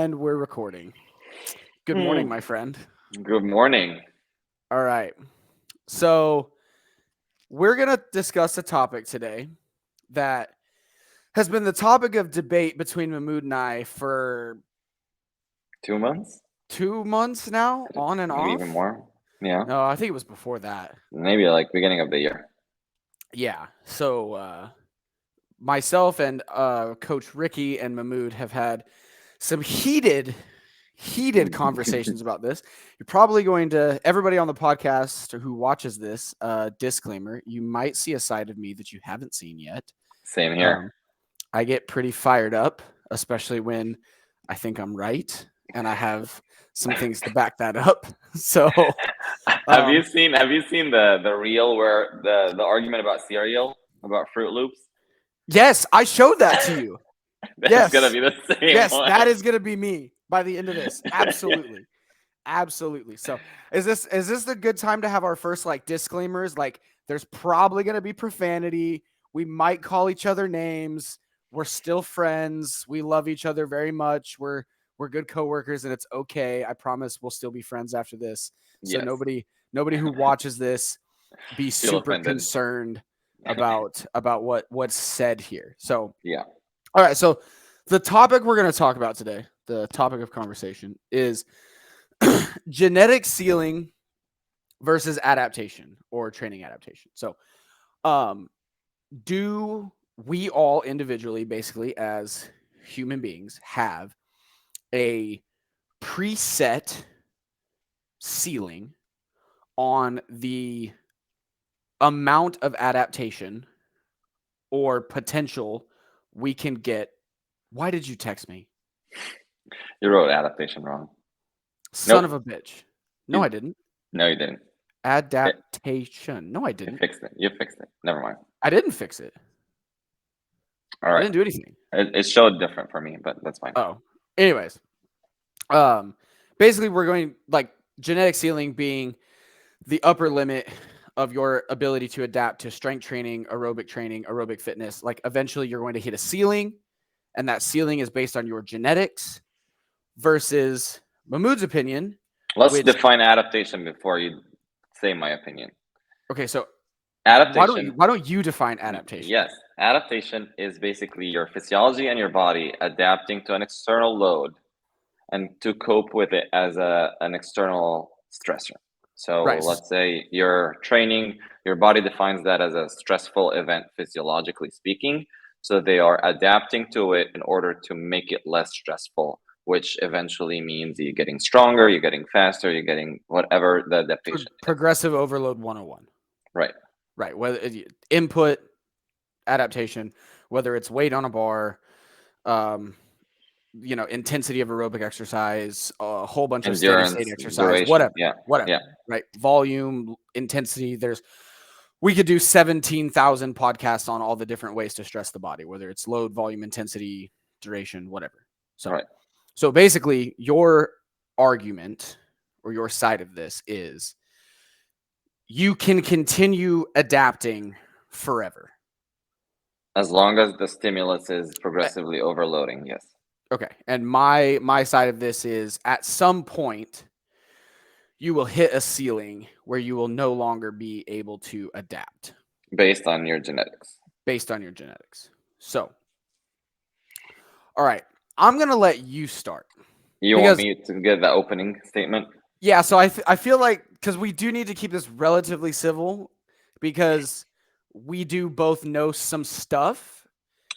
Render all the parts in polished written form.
And we're recording. Good morning, my friend. Good morning. All right. So, we're going to discuss a topic today that has been the topic of debate between Mahmoud and I for 2 months? 2 months now, on and Maybe even off. more. Yeah. No, I think it was before that. Maybe like beginning of the year. Yeah. So, myself and Coach Ricky and Mahmoud have had some heated conversations about this. You're probably going to, everybody on the podcast or who watches this, disclaimer, you might see a side of me that you haven't seen yet. Same here. I get pretty fired up, especially when I think I'm right and I have some things to back that up. So Have you seen the reel where the argument about cereal, about Fruit Loops? yes, I showed that to you. That's gonna be the same Yes, one. that is gonna be me by the end of this. Absolutely. Absolutely. So is this the good time to have our first like disclaimers? Like there's probably gonna be profanity. We might call each other names. We're still friends. We love each other very much. We're good coworkers and it's okay. I promise we'll still be friends after this. So Yes. nobody who watches this be Feel super offended. concerned about what's said here. So Yeah. all right, so the topic we're going to talk about today, the topic of conversation is genetic ceiling versus adaptation or training adaptation. So, do we all individually, basically as human beings, have a preset ceiling on the amount of adaptation or potential we can get? Why did you text me? You wrote adaptation wrong. Son Nope. of a bitch. No, I didn't. No, you didn't. Adaptation. No, I You didn't. fixed it. You fixed it. Never mind. I didn't fix it. All I right. didn't do anything. It showed different for me, but that's fine. Oh. Anyways. Basically we're going like genetic ceiling being the upper limit of your ability to adapt to strength training, aerobic fitness. Like eventually you're going to hit a ceiling, and that ceiling is based on your genetics versus Mahmoud's opinion. Let's define adaptation before you say my opinion. Okay, so Adaptation. why don't you define adaptation? Yes, adaptation is basically your physiology and your body adapting to an external load and to cope with it as an external stressor. So Right. let's say you're training, your body defines that as a stressful event physiologically speaking. So they are adapting to it in order to make it less stressful, which eventually means you're getting stronger, you're getting faster, you're getting whatever the adaptation is. Progressive overload 101. Right. Whether input adaptation, whether it's weight on a bar, intensity of aerobic exercise, a whole bunch of steady state exercise, duration, whatever. Yeah. Right. Volume, intensity. We could do 17,000 podcasts on all the different ways to stress the body, whether it's load, volume, intensity, duration, whatever. So basically your argument or your side of this is you can continue adapting forever. As long as the stimulus is progressively overloading, yes. Okay. And my side of this is at some point you will hit a ceiling where you will no longer be able to adapt. Based on your genetics. So, all right. I'm going to let you start. You want me to give the opening statement? Yeah, so I feel like, because we do need to keep this relatively civil, because we do both know some stuff.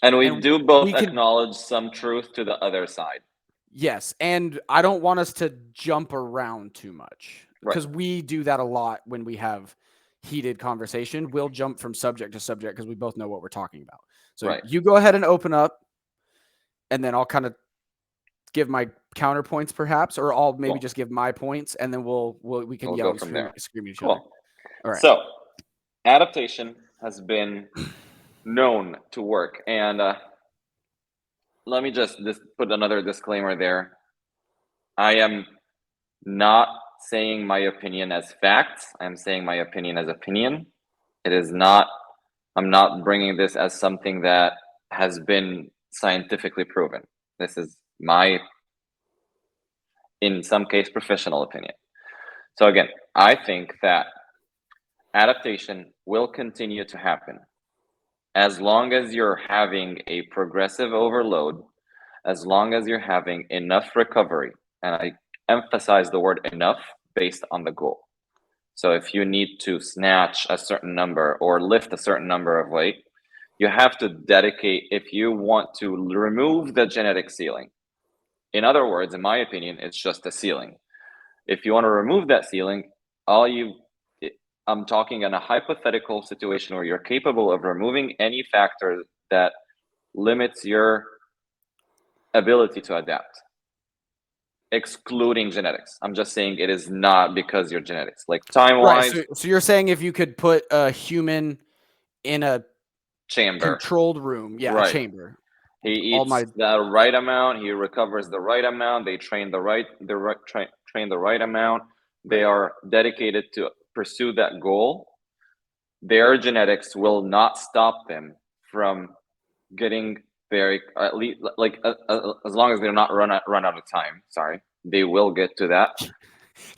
And we do both acknowledge some truth to the other side. Yes, and I don't want us to jump around too much, because we do that a lot when we have heated conversation. We'll jump from subject to subject because we both know what we're talking about. So you go ahead and open up, and then I'll kind of give my counterpoints perhaps, or I'll maybe just give my points, and then we can yell and scream at each other. All right. So adaptation has been known to work, and let me just put another disclaimer there. I am not saying my opinion as facts. I'm saying my opinion as opinion. It is not, I'm not bringing this as something that has been scientifically proven. This is my in some case, professional opinion. So again, I think that adaptation will continue to happen as long as you're having a progressive overload, as long as you're having enough recovery. And I emphasize the word enough based on the goal. So if you need to snatch a certain number or lift a certain number of weight, you have to dedicate, if you want to remove the genetic ceiling. In other words, in my opinion, it's just a ceiling. If you want to remove that ceiling, I'm talking in a hypothetical situation where you're capable of removing any factor that limits your ability to adapt, excluding genetics. I'm just saying it is not because your genetics, like time-wise. Right. So you're saying if you could put a human in a chamber, controlled room, a chamber. He eats the right amount. He recovers the right amount. They train train the right amount. They are dedicated to pursue that goal. Their genetics will not stop them from getting very, at least like as long as they're not run out of time. Sorry, they will get to that.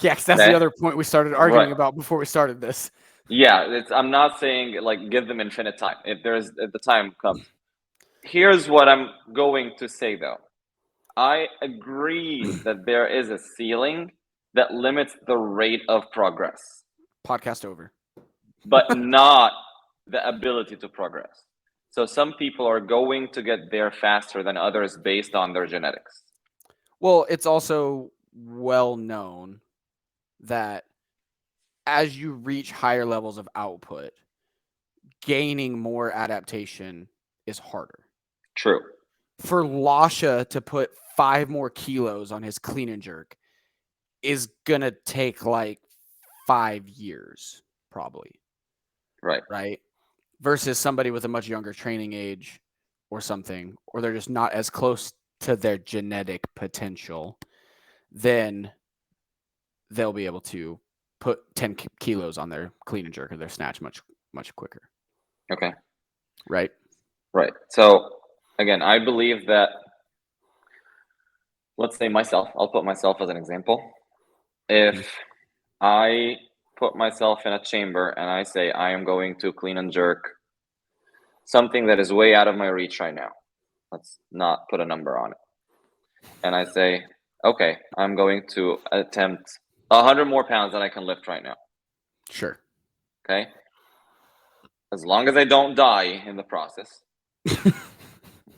Yeah, because that's the other point we started arguing about before we started this. Yeah, I'm not saying like give them infinite time. If the time comes. Here's what I'm going to say though. I agree that there is a ceiling that limits the rate of progress. Podcast over. But not the ability to progress. So some people are going to get there faster than others based on their genetics. Well, it's also well known that as you reach higher levels of output, gaining more adaptation is harder. True. For Lasha to put 5 more kilos on his clean and jerk is going to take like 5 years, probably. Right. Versus somebody with a much younger training age or something, or they're just not as close to their genetic potential, then they'll be able to put 10 kilos on their clean and jerk or their snatch much, much quicker. Okay. Right. So again, I believe that, let's say I'll put myself as an example. If I put myself in a chamber and I say I am going to clean and jerk something that is way out of my reach right now, let's not put a number on it, and I say, okay, I'm going to attempt 100 more pounds than I can lift right now. Sure. Okay. As long as I don't die in the process,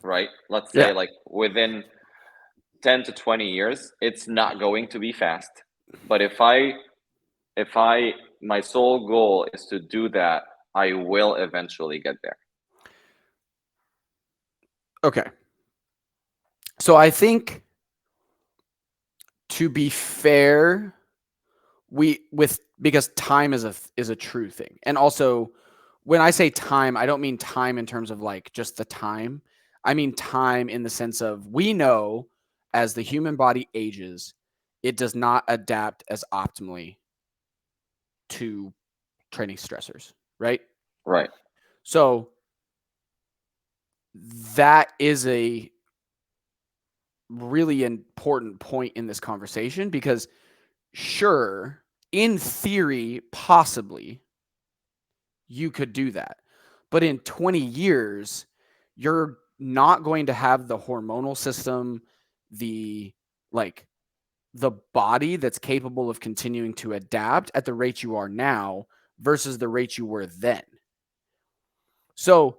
right? Let's say like within 10 to 20 years, it's not going to be fast. But if my sole goal is to do that, I will eventually get there. Okay. So I think, to be fair, because time is a true thing. And also, when I say time, I don't mean time in terms of like just the time. I mean time in the sense of, we know as the human body ages, it does not adapt as optimally to training stressors, right? Right. So that is a really important point in this conversation, because sure, in theory, possibly you could do that. But in 20 years, you're not going to have the hormonal system, the body that's capable of continuing to adapt at the rate you are now versus the rate you were then. So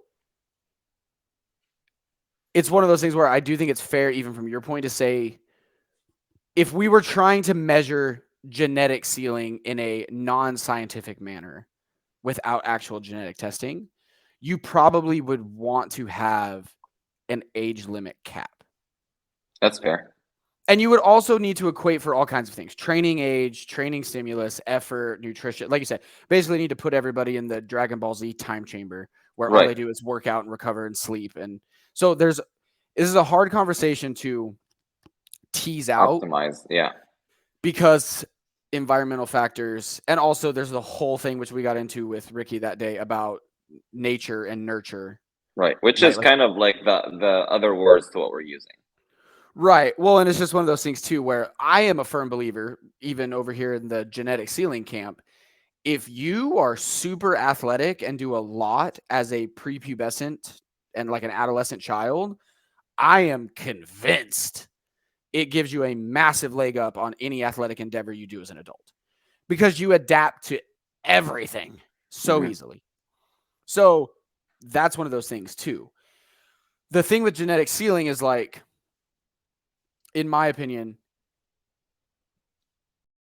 it's one of those things where I do think it's fair, even from your point, to say, if we were trying to measure genetic ceiling in a non-scientific manner without actual genetic testing, you probably would want to have an age limit cap. That's fair. And you would also need to equate for all kinds of things: training age, training stimulus, effort, nutrition. Like you said, basically need to put everybody in the Dragon Ball Z time chamber where all they do is work out and recover and sleep. And so this is a hard conversation to tease out. Optimize, yeah. Because environmental factors, and also there's the whole thing which we got into with Ricky that day about nature and nurture. Right, which is kind of like the other words to what we're using. Right. Well, and it's just one of those things too where I am a firm believer, even over here in the genetic ceiling camp, if you are super athletic and do a lot as a prepubescent and like an adolescent child, I am convinced it gives you a massive leg up on any athletic endeavor you do as an adult because you adapt to everything so easily. So that's one of those things too. The thing with genetic ceiling is like, in my opinion,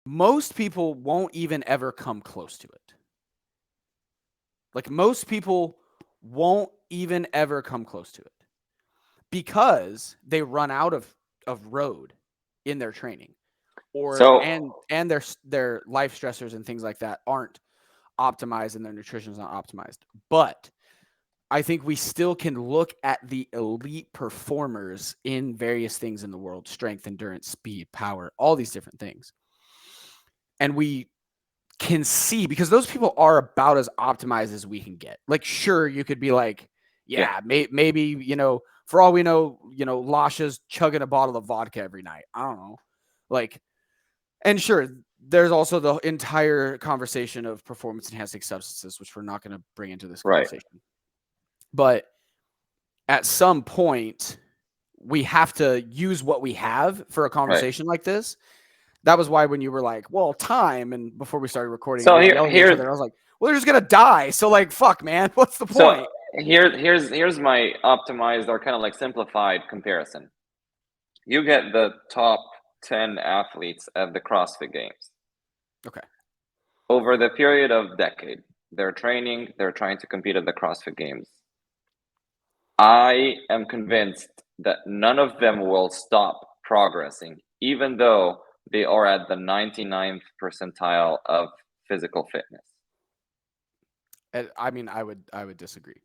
most people won't even ever come close to it. Like most people won't even ever come close to it because they run out of road in their training or So and their life stressors and things like that aren't optimized and their nutrition is not optimized. But I think we still can look at the elite performers in various things in the world, strength, endurance, speed, power, all these different things. And we can see because those people are about as optimized as we can get. Like, sure, you could be like, yeah, maybe, you know, for all we know, you know, Lasha's chugging a bottle of vodka every night. I don't know. Like, and sure, there's also the entire conversation of performance enhancing substances, which we're not going to bring into this conversation. Right. But at some point, we have to use what we have for a conversation like this. That was why when you were like, well, time, and before we started recording, so we were yelling at each other. I was like, well, they're just going to die. So like, fuck, man, what's the point? Here's my optimized or kind of like simplified comparison. You get the top 10 athletes at the CrossFit Games. Okay. Over the period of decade, they're training, they're trying to compete at the CrossFit Games. I am convinced that none of them will stop progressing, even though they are at the 99th percentile of physical fitness. I mean, I would disagree.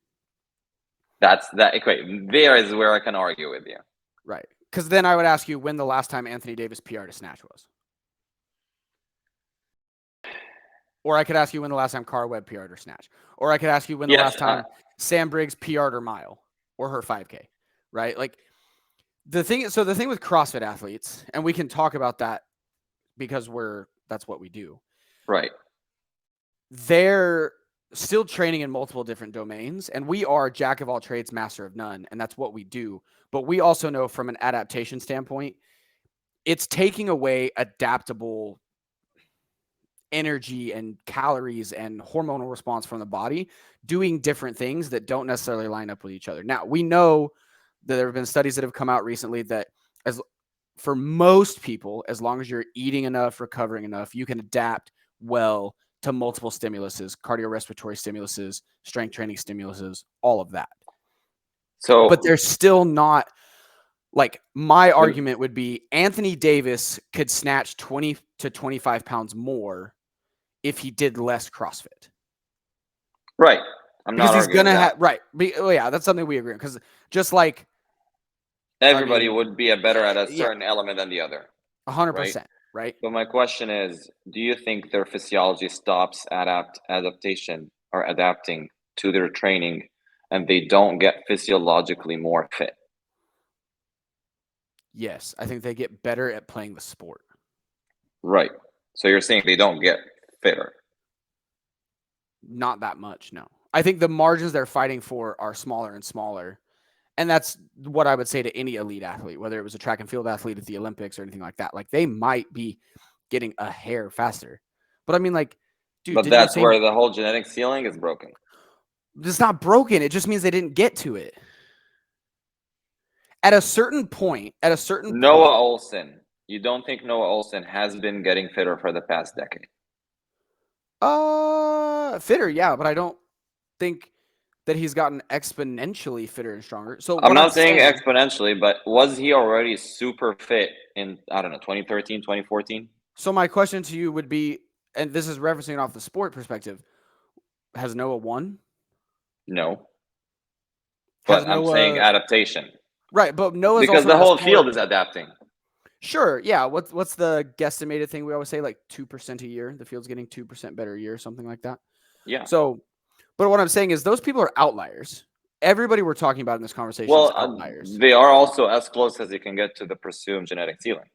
That's that equation. There is where I can argue with you. Right. Because then I would ask you when the last time Anthony Davis PR'd a snatch was. Or I could ask you when the last time Cara Webb PR'd or snatch. Or I could ask you when the last time Sam Briggs PR'd her mile or her 5K. Right? Like the thing with CrossFit athletes, and we can talk about that because that's what we do. Right. They're still training in multiple different domains, and we are jack of all trades, master of none, and that's what we do. But we also know from an adaptation standpoint, it's taking away adaptable energy and calories and hormonal response from the body, doing different things that don't necessarily line up with each other. Now, we know that there have been studies that have come out recently that for most people, as long as you're eating enough, recovering enough, you can adapt well to multiple stimuluses, cardiorespiratory stimuluses, strength training stimuluses, all of that. So, but they're still not like my argument would be Anthony Davis could snatch 20 to 25 pounds more if he did less CrossFit. Right. I'm not because he's going to have, right. Oh yeah, that's something we agree on. Because just like everybody would be better at a certain element than the other. 100%. Right. But my question is, do you think their physiology stops adaptation or adapting to their training and they don't get physiologically more fit? Yes, I think they get better at playing the sport. Right. So you're saying they don't get fitter? Not that much, no. I think the margins they're fighting for are smaller and smaller. And that's what I would say to any elite athlete, whether it was a track and field athlete at the Olympics or anything like that. Like they might be getting a hair faster. But I mean, like, dude. But that's where the whole genetic ceiling is broken. It's not broken. It just means they didn't get to it. At a certain point, Noah Olsen. You don't think Noah Olsen has been getting fitter for the past decade? Fitter, yeah, but I don't think that he's gotten exponentially fitter and stronger. So I'm not saying exponentially, but was he already super fit in, I don't know, 2013, 2014? So my question to you would be, and this is referencing off the sport perspective, has Noah won? No. But I'm saying adaptation. Right, but Noah's because the whole field is adapting. Sure, yeah. What's the guesstimated thing we always say? Like 2% a year. The field's getting 2% better a year, something like that. Yeah. So, but what I'm saying is those people are outliers. everybody we're talking about in this conversation is outliers. They are also as close as you can get to the presumed genetic ceiling.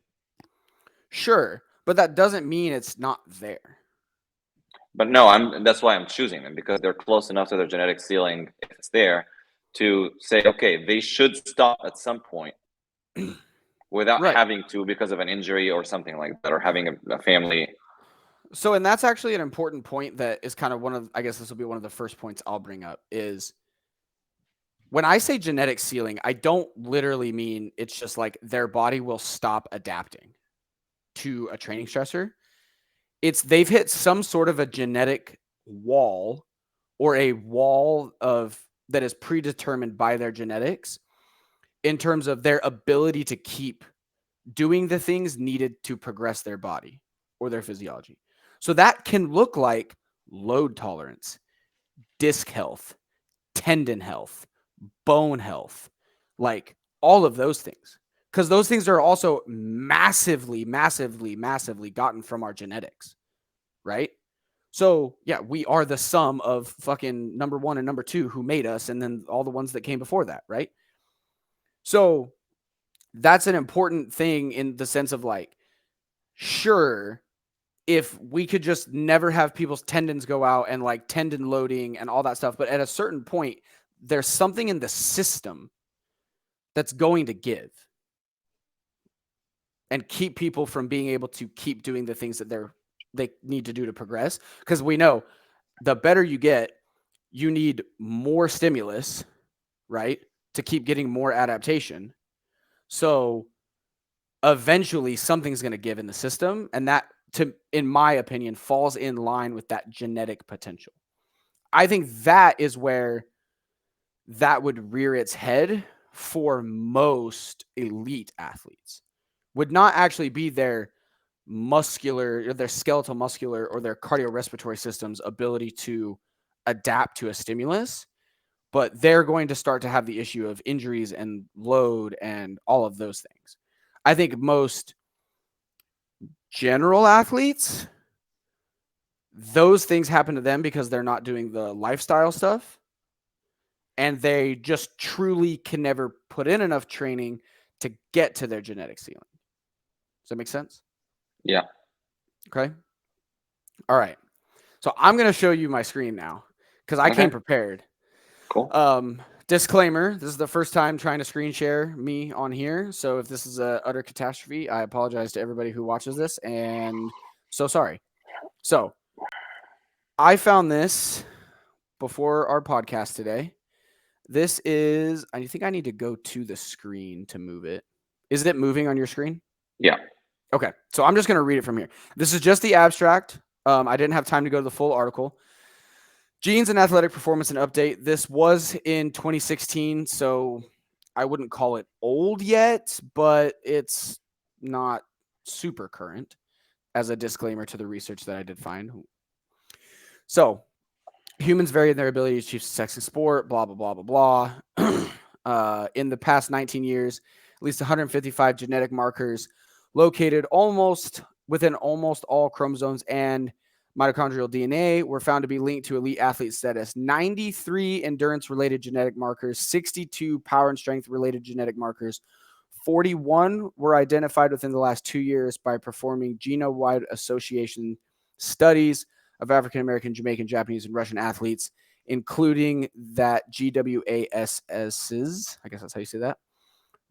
Sure, but that doesn't mean it's not there. But no, that's why I'm choosing them, because they're close enough to their genetic ceiling, if it's there, to say, okay, they should stop at some point without having to, because of an injury or something like that, or having a family. So, and that's actually an important point that is kind of one of, I guess this will be one of the first points I'll bring up, is when I say genetic ceiling, I don't literally mean it's just like their body will stop adapting to a training stressor. It's they've hit some sort of a genetic wall, or a wall that is predetermined by their genetics in terms of their ability to keep doing the things needed to progress their body or their physiology. So that can look like load tolerance, disc health, tendon health, bone health, like all of those things. Because those things are also massively gotten from our genetics, right? So, yeah, we are the sum of fucking number 1 and number 2 who made us, and then all the ones that came before that, right? So, that's an important thing in the sense of like, sure, if we could just never have people's tendons go out and like tendon loading and all that stuff, but at a certain point, there's something in the system that's going to give and keep people from being able to keep doing the things that they need to do to progress. Because we know the better you get, you need more stimulus, right, to keep getting more adaptation. So eventually something's going to give in the system, and that, in my opinion, falls in line with that genetic potential. I think that is where that would rear its head for most elite athletes. Would not actually be their muscular or their skeletal muscular or their cardiorespiratory system's ability to adapt to a stimulus, but they're going to start to have the issue of injuries and load and all of those things. I think most general athletes, those things happen to them because they're not doing the lifestyle stuff, and they just truly can never put in enough training to get to their genetic ceiling. Does that make sense? Yeah. Okay. All right. So I'm going to show you my screen now because I came prepared. Cool. Disclaimer, this is the first time trying to screen share me on here. So if this is a utter catastrophe, I apologize to everybody who watches this, and so sorry. So I found this before our podcast today. This is, I think I need to go to the screen to move it. Is it moving on your screen? Yeah. Okay. So I'm just going to read it from here. This is just the abstract. I didn't have time to go to the full article. Genes and athletic performance and update. This was in 2016, so I wouldn't call it old yet, but it's not super current, as a disclaimer to the research that I did find. So humans vary in their ability to achieve success in sport, blah, blah, blah, blah, blah. In the past 19 years, at least 155 genetic markers located within almost all chromosomes and mitochondrial DNA were found to be linked to elite athlete status. 93 endurance-related genetic markers, 62 power and strength-related genetic markers, 41 were identified within the last 2 years by performing genome-wide association studies of African American, Jamaican, Japanese, and Russian athletes, including that GWASS's, I guess that's how you say that,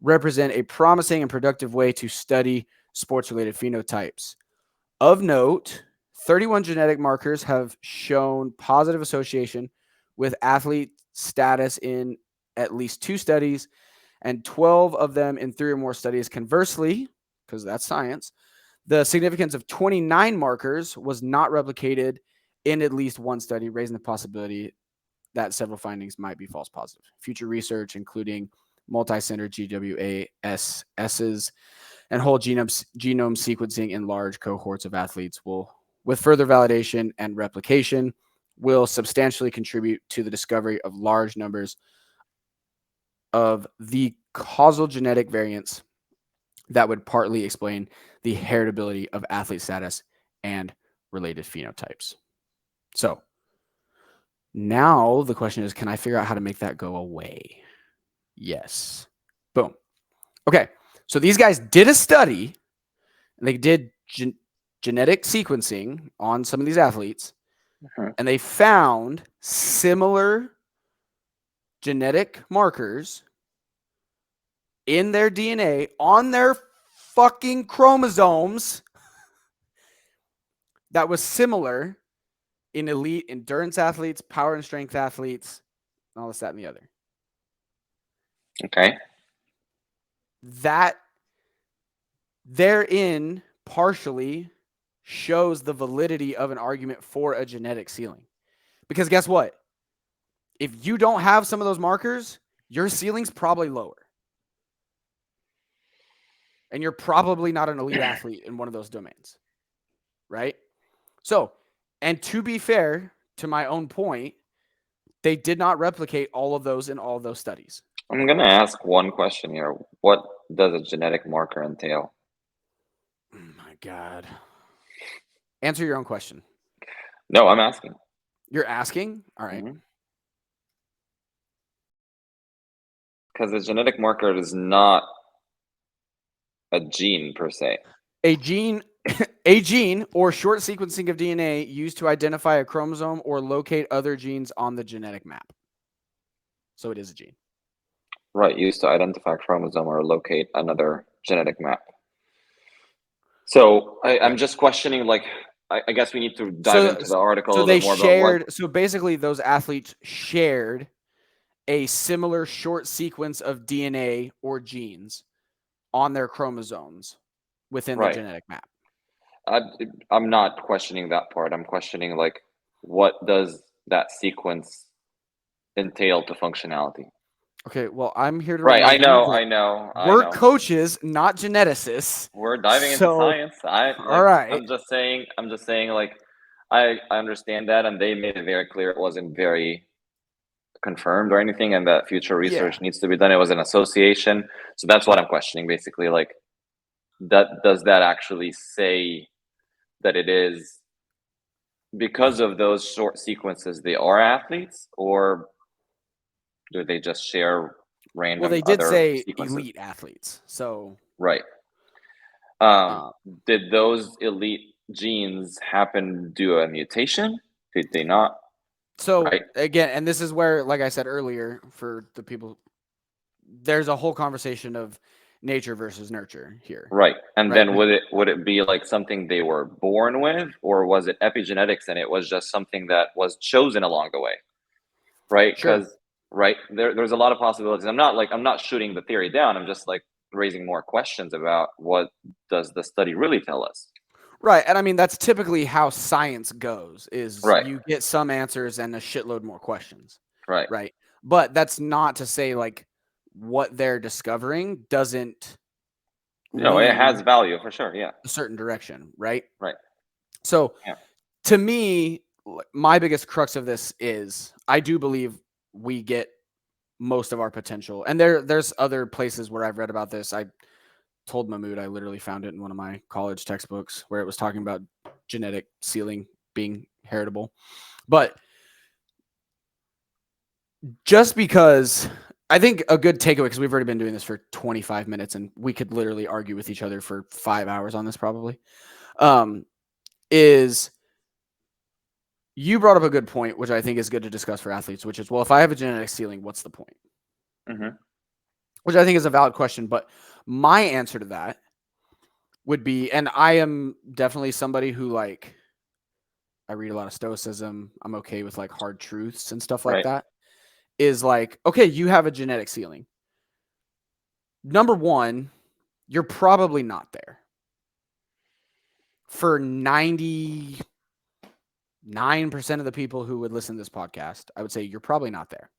represent a promising and productive way to study sports-related phenotypes. Of note, 31 genetic markers have shown positive association with athlete status in at least 2 studies, and 12 of them in 3 or more studies. Conversely, because that's science, the significance of 29 markers was not replicated in at least 1 study, raising the possibility that several findings might be false positive. Future research, including multi-center GWASS's and whole genome sequencing in large cohorts of athletes, will, with further validation and replication, will substantially contribute to the discovery of large numbers of the causal genetic variants that would partly explain the heritability of athlete status and related phenotypes. So Now the question is, can I figure out how to make that go away? Yes. Boom. Okay. So these guys did a study. And they did genetic sequencing on some of these athletes, and they found similar genetic markers in their DNA on their fucking chromosomes that was similar in elite endurance athletes, power and strength athletes, and all this, that, and the other. Okay. That therein partially shows the validity of an argument for a genetic ceiling. Because guess what? If you don't have some of those markers, your ceiling's probably lower. And you're probably not an elite athlete in one of those domains. Right? So, and to be fair, to my own point, they did not replicate all of those in all of those studies. I'm going to ask one question here. What does a genetic marker entail? Oh my God. Answer your own question. No, I'm asking. You're asking? All right. Because a genetic marker is not a gene per se. A gene or short sequencing of DNA used to identify a chromosome or locate other genes on the genetic map. So it is a gene. Right, used to identify a chromosome or locate another genetic map. So I'm just questioning, like, I guess we need to dive into the article a little bit more about what. So basically, those athletes shared a similar short sequence of DNA or genes on their chromosomes within the genetic map. I'm not questioning that part. I'm questioning, like, what does that sequence entail to functionality? Okay, well, I'm here to Right, I remind know. we're coaches, not geneticists. We're diving into science. All right. I'm just saying, like, I understand that, and they made it very clear it wasn't very confirmed or anything, and that future research needs to be done. It was an association, so that's what I'm questioning, basically. Like, does that actually say that it is because of those short sequences they are athletes, or do they just share random? Well, they did say sequences? elite athletes, so right. Did those elite genes happen due to a mutation? Did they not? So again, and this is where, like I said earlier, for the people, there's a whole conversation of nature versus nurture here. Right. And then would it be like something they were born with, or was it epigenetics and it was just something that was chosen along the way? Right? Because there's a lot of possibilities. I'm not shooting the theory down. I'm just like raising more questions about what does the study really tell us. Right. And I mean, that's typically how science goes, is you get some answers and a shitload more questions. Right. Right. But that's not to say, like, what they're discovering doesn't. No, it has value for sure. Yeah. A certain direction. Right. Right. So to me, my biggest crux of this is I do believe we get most of our potential. And there's other places where I've read about this. I told Mahmoud I literally found it in one of my college textbooks where it was talking about genetic ceiling being heritable. But just because I think a good takeaway, because we've already been doing this for 25 minutes and we could literally argue with each other for 5 hours on this probably, is you brought up a good point, which I think is good to discuss for athletes, which is, well, if I have a genetic ceiling, what's the point? Which I think is a valid question. But my answer to that would be, and I am definitely somebody who, like, I read a lot of stoicism. I'm okay with, like, hard truths and stuff like that. Is like, okay, you have a genetic ceiling. Number one, you're probably not there. For 99% of the people who would listen to this podcast, I would say you're probably not there.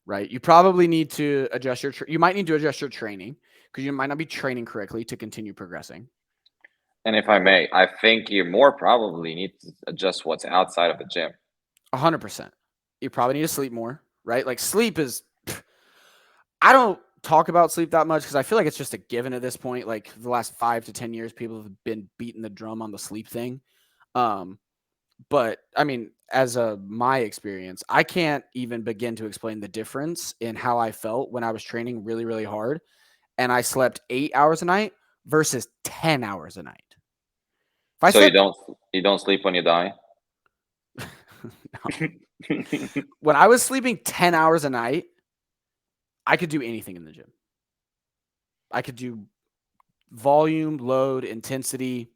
Right? You probably need to adjust you might need to adjust your training because you might not be training correctly to continue progressing. And if I may, I think you more probably need to adjust what's outside of the gym. 100%. You probably need to sleep more, right? Like, sleep is, I don't talk about sleep that much because I feel like it's just a given at this point. Like, the last 5 to 10 years, people have been beating the drum on the sleep thing. But I mean, as my experience, I can't even begin to explain the difference in how I felt when I was training really, really hard and I slept 8 hours a night versus 10 hours a night. If I So slept, you don't sleep when you die? no. When I was sleeping 10 hours a night, I could do anything in the gym. I could do volume, load, intensity,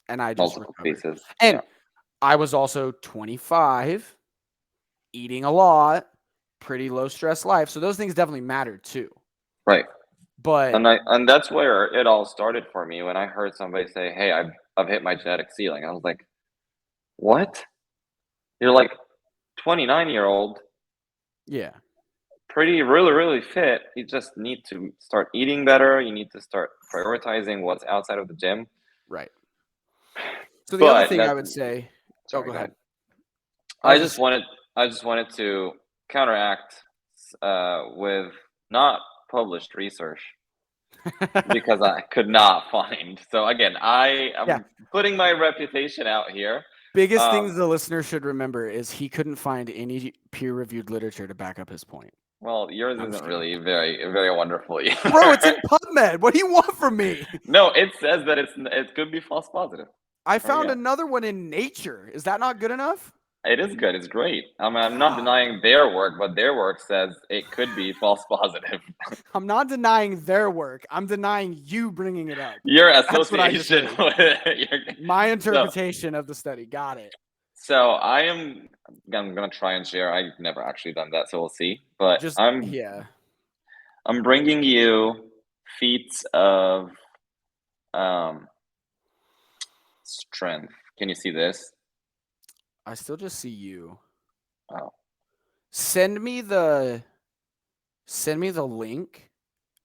and I just Multiple recovered. pieces. And Yeah. I was also 25, eating a lot, pretty low stress life. So those things definitely mattered too. Right. But And that's where it all started for me when I heard somebody say, "Hey, I've hit my genetic ceiling." I was like, "What? You're like 29-year-old, yeah, pretty really fit. You just need to start eating better. You need to start prioritizing what's outside of the gym." right. So the other But thing I that would say, oh, sorry, go go ahead. ahead. I was I just just wanted I just wanted to counteract with not published research because I could not find. So again, I yeah. am putting my reputation out here. Biggest Um, things the listener should remember is he couldn't find any peer-reviewed literature to back up his point. well, yours I'm just isn't kidding. really very wonderful Bro, it's in either. PubMed. What do you want from me? No, it says that it could be false positive. I There you found go. another one in Nature. Is that not good enough? It is good. It's great. I mean, I'm not God. denying their work, but their work says it could be false positive. I'm not denying their work. I'm denying you bringing it up. Your That's what I just association heard. with My so interpretation of the study. Got it. so I'm gonna try and share. I've never actually done that, so we'll see. But Just yeah. I'm bringing you feats of um strength. Can you see this? I still just see you. Oh, Send me the link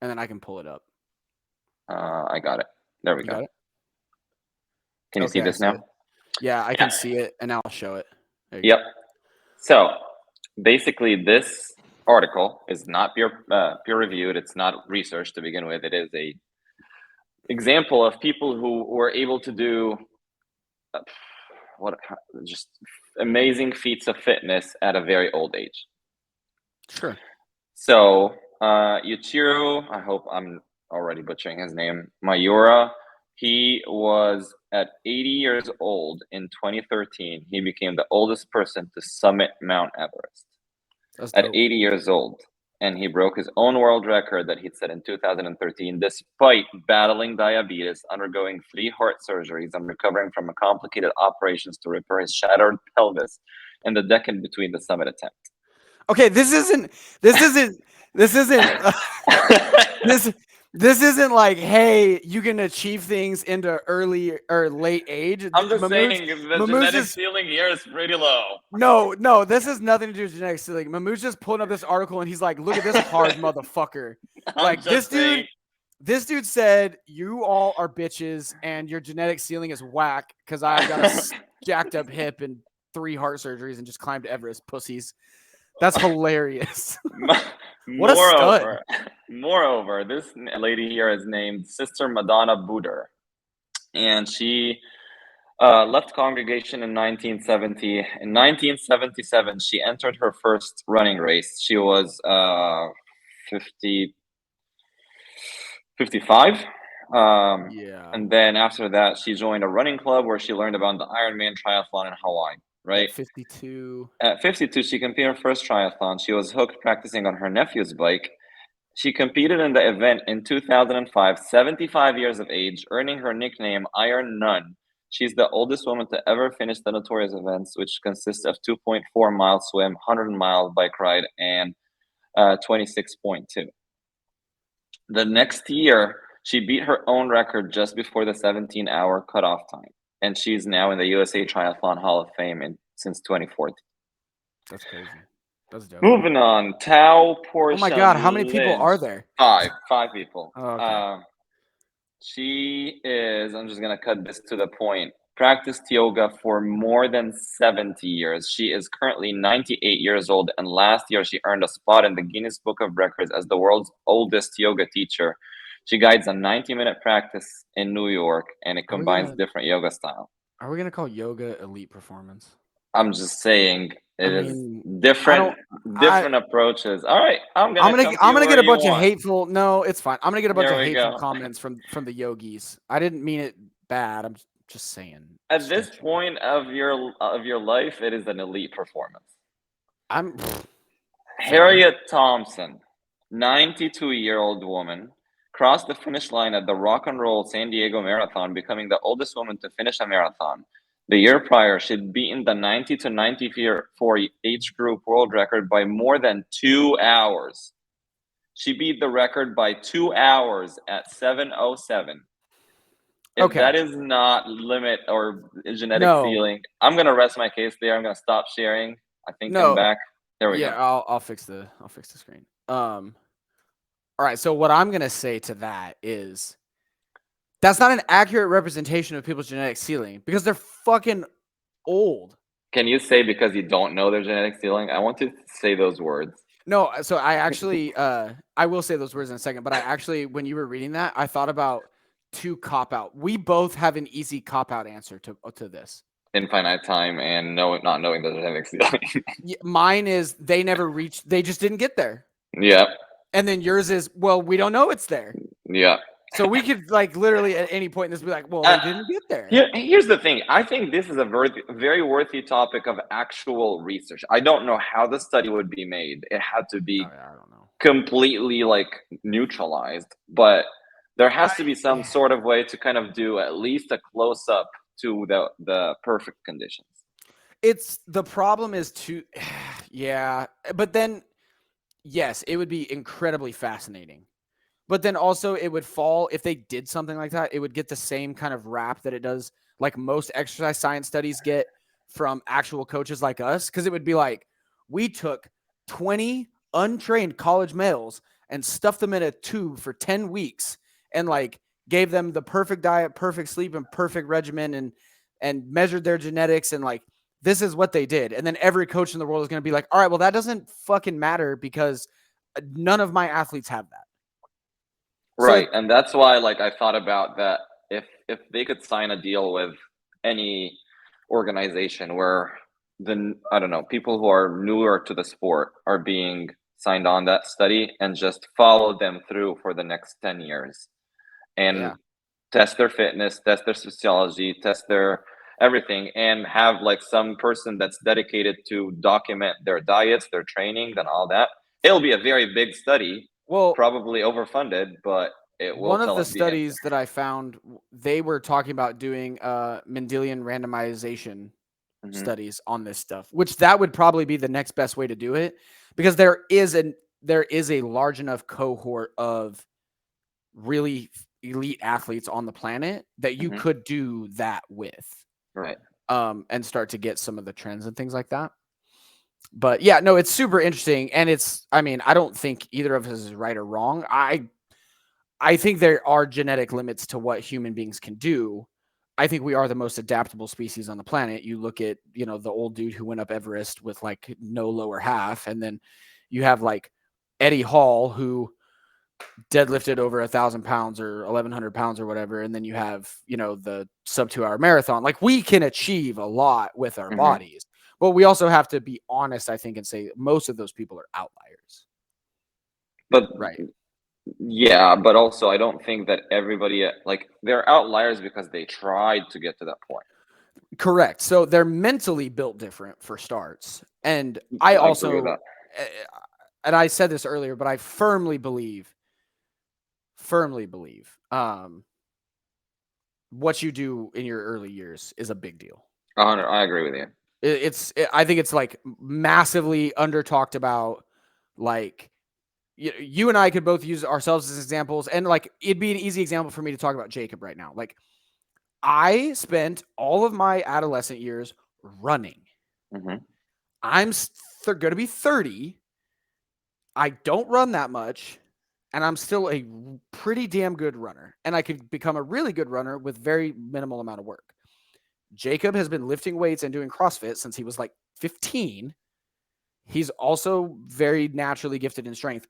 and then I can pull it up. I got it. There we You go. got it? Can you see Okay, I this see now? it. Yeah, I Yeah. can see it and I'll show it. There you Yep. go. So basically, this article is not peer reviewed. It's not research to begin with. It is a example of people who were able to do uh, what just amazing feats of fitness at a very old age. Sure. So Yuichiro, I hope I'm already butchering his name, Mayura, he was at 80 years old in 2013. He became the oldest person to summit Mount Everest That's at dope. 80 years old. And he broke his own world record that he'd set in 2013, despite battling diabetes, undergoing 3 heart surgeries, and recovering from complicated operations to repair his shattered pelvis in the decade between the summit attempt. Okay, this isn't this isn't this isn't this this isn't like, hey, you can achieve things into early or late age. I'm just Mahmoud's saying the Mahmoud's genetic just ceiling here is pretty low. no, this has nothing to do with genetics. Like Mahmoud's just pulling up this article and he's like, look at this hard motherfucker. I'm Like just saying. this dude said, you all are bitches and your genetic ceiling is whack because I've got a jacked up hip and 3 heart surgeries and just climbed Everest, pussies. That's hilarious. What a stud. moreover, this lady here is named Sister Madonna Buder, and she left congregation in 1970. In 1977, she entered her first running race. She was 50, 55. Yeah. And then after that, she joined a running club where she learned about the Ironman triathlon in Hawaii, At right? 52. At 52, she competed her first triathlon. She was hooked practicing on her nephew's bike. She competed in the event in 2005, 75 years of age, earning her nickname Iron Nun. She's the oldest woman to ever finish the notorious events, which consists of 2.4-mile swim, 100-mile bike ride, and 26.2. The next year, she beat her own record just before the 17-hour cutoff time, and she's now in the USA Triathlon Hall of Fame since 2014. That's crazy. That's dope. Moving on, Tao Oh my God, how many Porchon people Lynch. are there? Five people. Oh, okay. She is, I'm just going to cut this to the point, practiced yoga for more than 70 years. She is currently 98 years old, and last year she earned a spot in the Guinness Book of Records as the world's oldest yoga teacher. She guides a 90-minute practice in New York, and it Are we combines gonna different yoga styles. Are we gonna call yoga elite performance? I'm just saying I it is mean, I different don't. I approaches. All right, I'm gonna come to I'm you gonna where get a you bunch of want. hateful. No, it's fine. I'm gonna get a bunch Here of we hateful go. comments from the yogis. I didn't mean it bad. I'm just saying. At this Stretching. point of your life, it is an elite performance. I'm fair. Harriet Thompson, 92-year-old woman, crossed the finish line at the Rock and Roll San Diego Marathon, becoming the oldest woman to finish a marathon. The year prior, she'd beaten the 90 to 94 age group world record by more than 2 hours. She beat the record by 2 hours at 7:07. If Okay. that is not limit or genetic No. ceiling, I'm gonna rest my case there. I'm gonna stop sharing. I think I'm No. back. There we Yeah. go. I'll fix the screen. All right. So what I'm gonna say to that is that's not an accurate representation of people's genetic ceiling because they're fucking old. Can you say because you don't know their genetic ceiling? I want to say those words. No, so I actually I will say those words in a second, but I actually when you were reading that, I thought about two cop out. We both have an easy cop out answer to this. Infinite time and not knowing the genetic ceiling. Mine is they never reached, they just didn't get there. Yeah, And then yours is, well, we don't know it's there. yeah. So we could like literally at any point in this be like, well, Uh, they didn't get there. here's the thing. I think this is a very worthy topic of actual research. I don't know how the study would be made. It had to Oh be yeah, I don't know. completely like neutralized, but there has to be some I, sort of way to kind of do at least a close up to the perfect conditions. it's the problem is to yeah, but then yes, it would be incredibly fascinating. But then also it would fall if they did something like that, it would get the same kind of rap that it does like most exercise science studies get from actual coaches like us cuz it would be like we took 20 untrained college males and stuffed them in a tube for 10 weeks and like gave them the perfect diet, perfect sleep and perfect regimen and measured their genetics and like this is what they did. And then every coach in the world is going to be like, "All right, well that doesn't fucking matter because none of my athletes have that." So Right, like and that's why like I thought about that if they could sign a deal with any organization where I don't know, people who are newer to the sport are being signed on that study and just follow them through for the next 10 years and yeah. test their fitness, test their physiology, test their everything, and have like some person that's dedicated to document their diets, their trainings, and all that. It'll be a very big study, Well, probably overfunded, but it will one of tell the us the answer. studies that I found, they were talking about doing Mendelian randomization Hmm. studies on this stuff, which that would probably be the next best way to do it because there is a large enough cohort of really elite athletes on the planet that you Hmm. could do that with Right. and start to get some of the trends and things like that. But yeah, no, it's super interesting and it's I mean, I don't think either of us is right or wrong. I think there are genetic limits to what human beings can do. I think we are the most adaptable species on the planet. You look at, you know, the old dude who went up Everest with like no lower half, and then you have like Eddie Hall who deadlifted over 1,000 pounds or 1,100 pounds or whatever, and then you have, you know, the sub 2 hour marathon. Like we can achieve a lot with our Hmm. bodies, but we also have to be honest, I think, and say most of those people are outliers. But Right. yeah, but also I don't think that everybody like they're outliers because they tried to get to that point. Correct. So they're mentally built different for starts. And I I agree with also, that. eh, and I said this earlier, but I firmly believe, what you do in your early years is a big deal. 100. I agree with you. I think it's like massively under talked about. Like you and I could both use ourselves as examples, and like it'd be an easy example for me to talk about Jacob right now. Like I spent all of my adolescent years running. Hmm. I'm going to be 30. I don't run that much, and I'm still a pretty damn good runner. And I could become a really good runner with very minimal amount of work. Jacob has been lifting weights and doing CrossFit since he was like 15. He's also very naturally gifted in strength,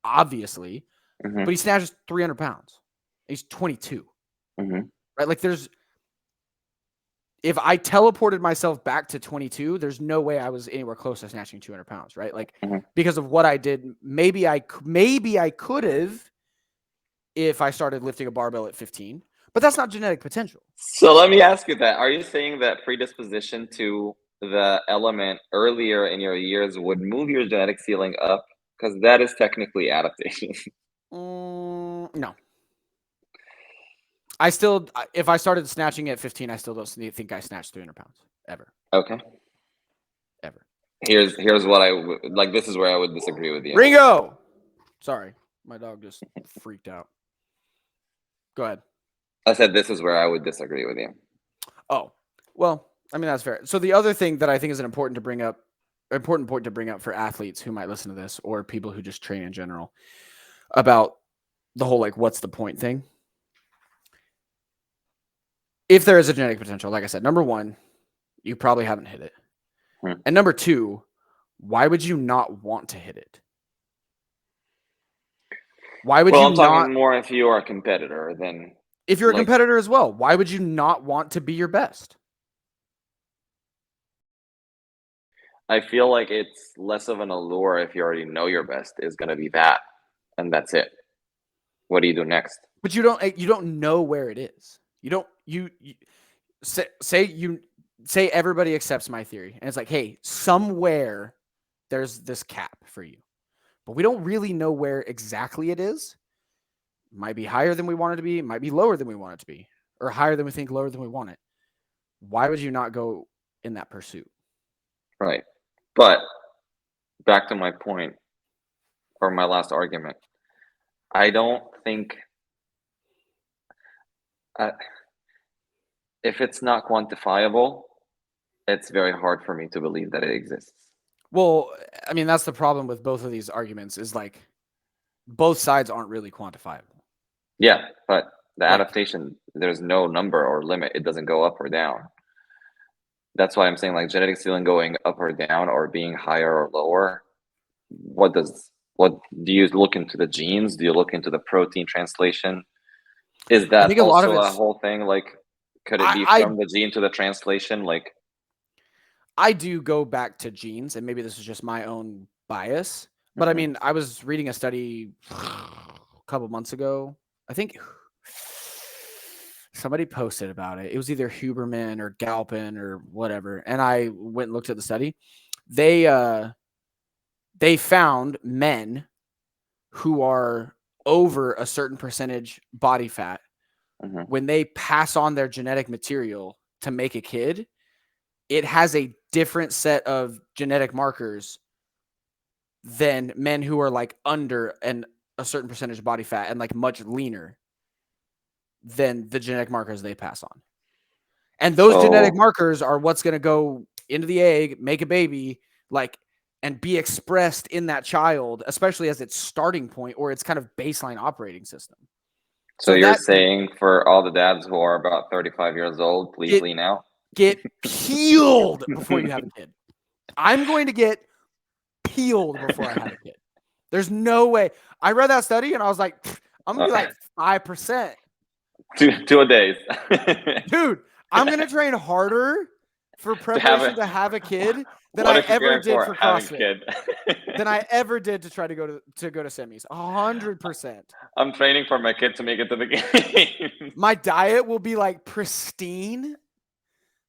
obviously, Hmm. but he snatches 300 pounds. He's 22, Hmm. right? Like if I teleported myself back to 22, there's no way I was anywhere close to snatching 200 pounds, right? Like because of what I did, maybe I could have if I started lifting a barbell at 15, but that's not genetic potential. So let me ask you that. Are you saying that predisposition to the element earlier in your years would move your genetic ceiling up? Because that is technically adaptation. No. I still, if I started snatching at 15, I still don't think I snatched 300 pounds ever. Okay. Ever. Here's what I like. This is where I would disagree with you. Ringo. Sorry, my dog just freaked out. Go ahead. I said this is where I would disagree with you. Oh, well, I mean that's fair. So the other thing that I think is important point to bring up for athletes who might listen to this or people who just train in general about the whole like what's the point thing. If there is a genetic potential, like I said, number one, you probably haven't hit it. And number two, why would you not want to hit it? Why would you I'm talking not? More if you are a competitor than if you're a competitor as well, why would you not want to be your best? I feel like it's less of an allure if you already know your best is going to be that, and that's it. What do you do next? But you don't know where it is. You say everybody accepts my theory, and it's like, hey, somewhere there's this cap for you, but we don't really know where exactly it is. It might be higher than we want it to be. It might be lower than we want it to be, or higher than we think, lower than we want it. Why would you not go in that pursuit? Right. But back to my point or my last argument, I don't think if it's not quantifiable, it's very hard for me to believe that it exists. Well, I mean, that's the problem with both of these arguments is like both sides aren't really quantifiable. Yeah, but the adaptation, there's no number or limit. It doesn't go up or down. That's why I'm saying like genetic ceiling going up or down or being higher or lower. What do you look into the genes? Do you look into the protein translation? Is that also a whole thing? Like, could it be from the gene to the translation? Like, I do go back to genes, and maybe this is just my own bias, but I mean, I was reading a study a couple months ago. I think somebody posted about it. It was either Huberman or Galpin or whatever, and I went and looked at the study. They found men who are over a certain percentage body fat when they pass on their genetic material to make a kid, it has a different set of genetic markers than men who are like under a certain percentage of body fat and like much leaner than the genetic markers they pass on. And those genetic markers are what's going to go into the egg, make a baby, like, and be expressed in that child, especially as its starting point or its kind of baseline operating system. So you're saying for all the dads who are about 35 years old, please lean out? Get peeled before you have a kid. I'm going to get peeled before I have a kid. There's no way. I read that study and I was like, I'm going to be like 5%. Two a days. Dude, I'm going to train harder for preparation to have a kid than I ever did for CrossFit. Than I ever did to try to go to semis. 100%. I'm training for my kid to make it to the game. My diet will be like pristine.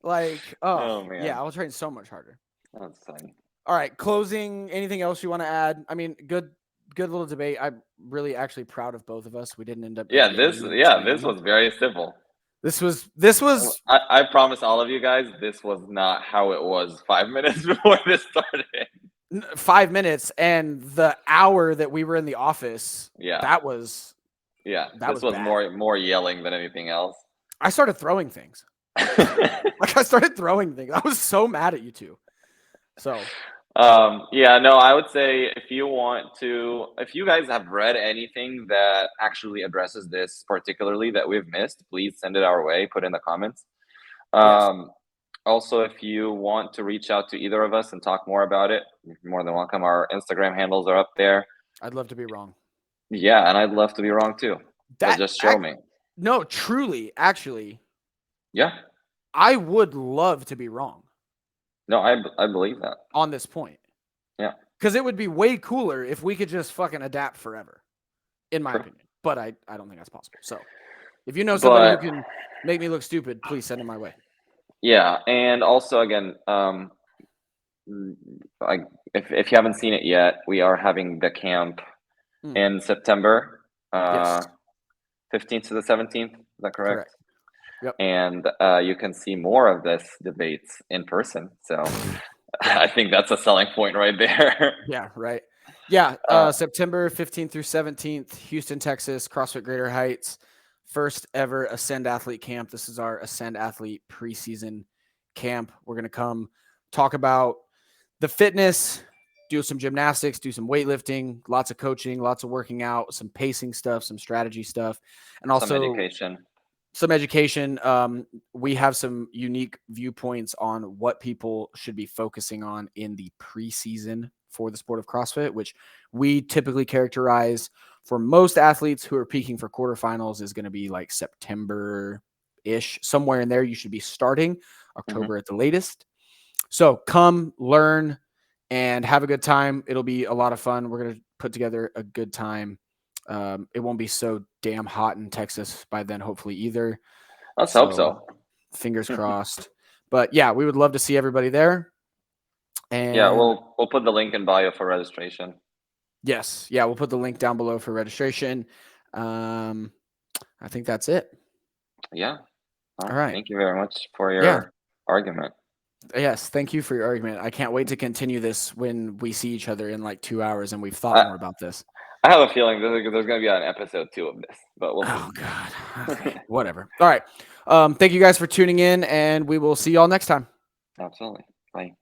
Like, oh man. Yeah, I'll train so much harder. That's funny. All right, closing. Anything else you want to add? I mean, good little debate. I'm really actually proud of both of us. We didn't end up. This was very civil. This was. I promise all of you guys, this was not how it was 5 minutes before this started. 5 minutes and the hour that we were in the office. Yeah, that was. Yeah, this was more yelling than anything else. I started throwing things. I started throwing things. I was so mad at you two. So. I would say if you guys have read anything that actually addresses this particularly that we've missed, please send it our way, put in the comments. Also, if you want to reach out to either of us and talk more about it, you're more than welcome. Our Instagram handles are up there. I'd love to be wrong. Yeah, and I'd love to be wrong too. Just show me. No, truly, actually. Yeah. I would love to be wrong. No, I believe that on this point. Yeah, because it would be way cooler if we could just fucking adapt forever, in my true. opinion. But I don't think that's possible. So if you know somebody who But can make me look stupid, please send them my way. yeah, and also again, like if you haven't seen it yet, we are having the camp in September, Yes, 15th to the 17th. Is that correct? correct. Yep. And you can see more of this debates in person. So Yeah. I think that's a selling point right there. Yeah, right. Yeah, September 15th through 17th, Houston, Texas, CrossFit Greater Heights, first ever Ascend Athlete Camp. This is our Ascend Athlete preseason camp. We're going to come talk about the fitness, do some gymnastics, do some weightlifting, lots of coaching, lots of working out, some pacing stuff, some strategy stuff, and also some education. We have some unique viewpoints on what people should be focusing on in the preseason for the sport of CrossFit, which we typically characterize for most athletes who are peaking for quarterfinals is going to be like September-ish, somewhere in there. You should be starting October at the latest. So come learn and have a good time. It'll be a lot of fun. We're going to put together a good time. It won't be so damn hot in Texas by then, hopefully, either. Let's hope so. Fingers crossed. But yeah, we would love to see everybody there. And yeah, we'll put the link in bio for registration. Yes. Yeah, we'll put the link down below for registration. I think that's it. Yeah. All right. Thank you very much for your argument. Yes, thank you for your argument. I can't wait to continue this when we see each other in like 2 hours and we've thought more about this. I have a feeling there's going to be an episode 2 of this, but we'll see. Oh, God. Okay. Whatever. All right. Thank you guys for tuning in, and we will see y'all next time. Absolutely. Bye.